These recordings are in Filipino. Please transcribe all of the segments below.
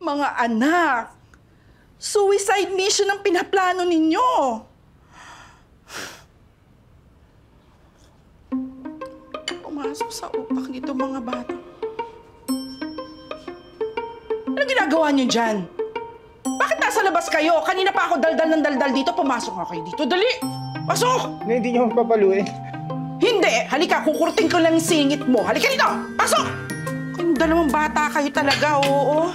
Mga anak, suicide mission ang pinaplano ninyo. Pumasok sa utak nito mga bata. Ano ginagawa niyo dyan? Bakit nasa labas kayo? Kanina pa ako daldal ng daldal dito. Pumasok nga kayo dito. Dali! Pasok! Hindi niyo papaluin. Hindi! Halika, kukurting ko lang yung singit mo. Halika dito! Pasok! Kayong dalawang bata kayo talaga, oo.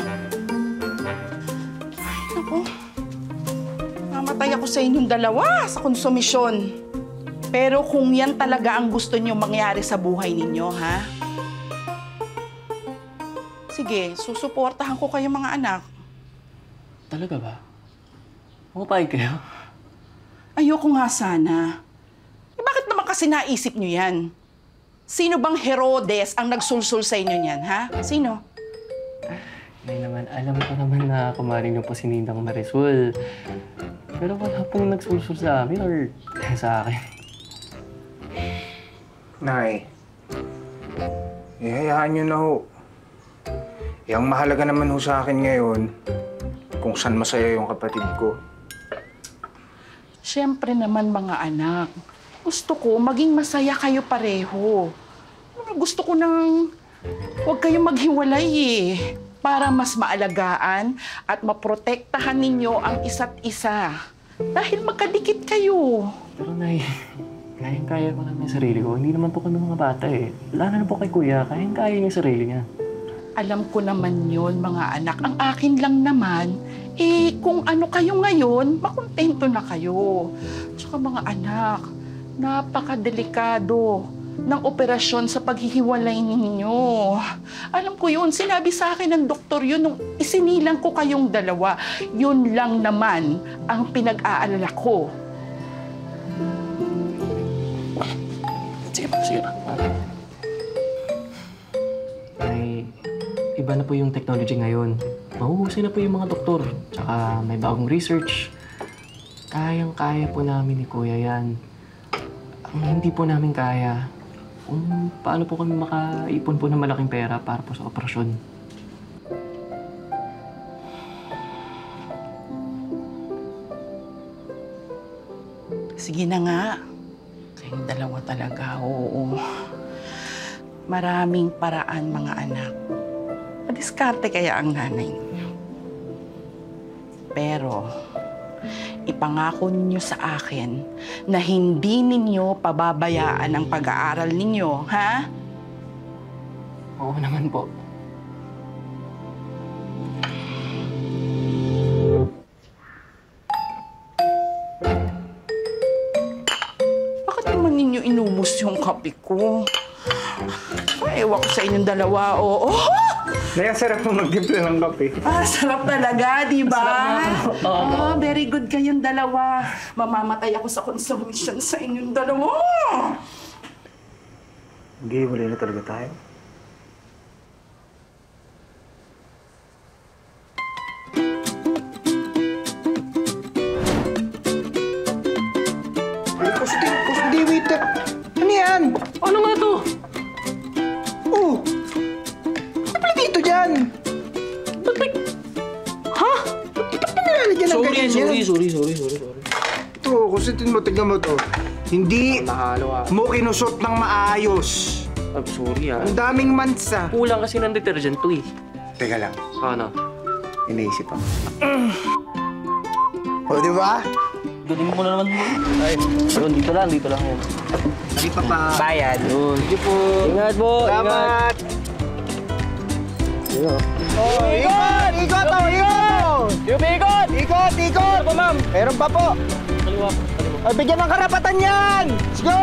Ay, naku. Mamatay ako sa inyong dalawa sa konsumisyon. Pero kung yan talaga ang gusto niyo mangyari sa buhay ninyo, ha? Sige, susuportahan ko kayo mga anak. Talaga ba? Pumapayag kayo? Ayoko nga sana. Eh, bakit naman kasi naisip niyo yan? Sino bang Herodes ang nagsulsul sa inyo niyan, ha? Sino? Nay naman, alam ko naman na kumarin niyo po si Ninang Marisol. Pero wala pong nagsulsul sa amin or sa akin. Nay, ihayaan niyo na ho. Yang mahalaga naman ho sa akin ngayon, kung saan masaya yung kapatid ko. Siyempre naman mga anak, gusto ko maging masaya kayo pareho. Gusto ko nang huwag kayong maghiwalay eh. Para mas maalagaan at maprotektahan ninyo ang isa't isa. Dahil magkadikit kayo. Pero Nay, kayang-kaya ko naman yung sarili ko. Hindi naman po kami mga bata eh. Wala na po kay Kuya, kayang-kaya niya yung sarili niya. Alam ko naman yon mga anak. Ang akin lang naman, eh kung ano kayo ngayon, makontento na kayo. Tsaka mga anak, napakadelikado ng operasyon sa paghihiwalay ninyo. Alam ko yun, sinabi sa akin ng doktor yun nung isinilang ko kayong dalawa. Yun lang naman ang pinag-aalala ko. Sige pa, sige pa. Nay, iba na po yung technology ngayon. Mahuhusay na po yung mga doktor. Tsaka may bagong research. Kayang-kaya po namin ni Kuya yan. Ang hindi po namin kaya, kung paano po kami makaipon po ng malaking pera para po sa operasyon. Sige na nga. Kayong dalawa talaga, oo. Maraming paraan, mga anak. Madiskarte kaya ang nanay niyo. Pero, ipangako ninyo sa akin na hindi ninyo pababayaan ang pag-aaral ninyo, ha? Oo naman po. Bakit naman ninyo inubos yung kape ko? Ewan ko sa inyong dalawa, oo. Nay, ang sarap mo magtimpla ng kape. Sarap talaga, di ba? Very good kayong dalawa. Mamamatay ako sa consumption sa inyong dalawa. Hindi, wala na talaga tayo. Kusti, wait. Ano yan? Ano nga to? Oh! Ano pala dito dyan? Ba't may... Ha? Ba't pa nilalagyan ng ganyan yan? Sorry. Ito, kusitin mo, tignan mo to. Hindi Nahalo mo kinusot ng maayos. I'm sorry ah. Ang daming mansa. Kulang kasi ng detergent to eh. Teka lang, Ano? iniisip ako. O, di ba? Galing mo na naman mo. Ay, yun, dito lang yun. Hindi pa pa. Bayad. Yun. Sige po. Ingat po. Salamat! Ingat. Oh, ikot! Ikot! Ikot! Ikot! Ano po, ma'am? Meron pa po. Kaliwa. Ay, bigyan ng karapatan yan! Let's go!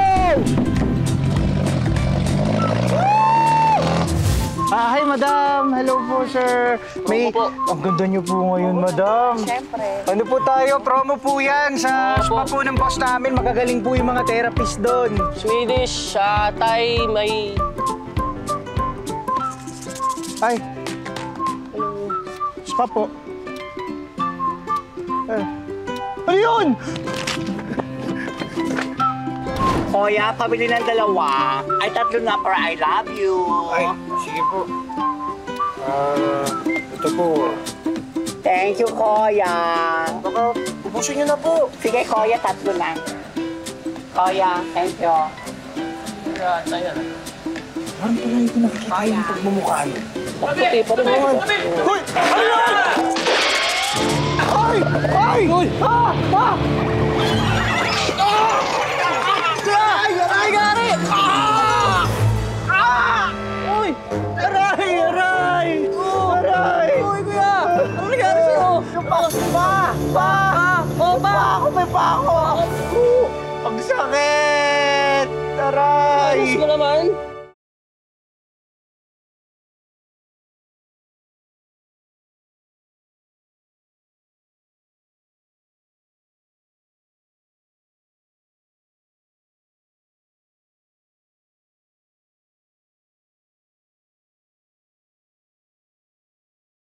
Hi, madam. Hello po, sir. Promo po. Ang ganda niyo po ngayon, madam. Siyempre. Ano po tayo? Promo po yan sa Promo spa po ng boss namin. Magagaling po yung mga therapist doon. Swedish, Thai, may... Ay. Spa po. Ano yun? Kuya, pabili ng dalawa. Ay, tatlo na para I love you. Ay, sige po. Ito po. Thank you, Kuya. Baka ubusin niyo na po. Sige, Kuya, 3 na. Kuya, thank you. Parang pala ito nakikita yung pagmumukha niyo. Puti pa rin naman. Hoy! Ano yan? Ay! Ay! Ah! Ah!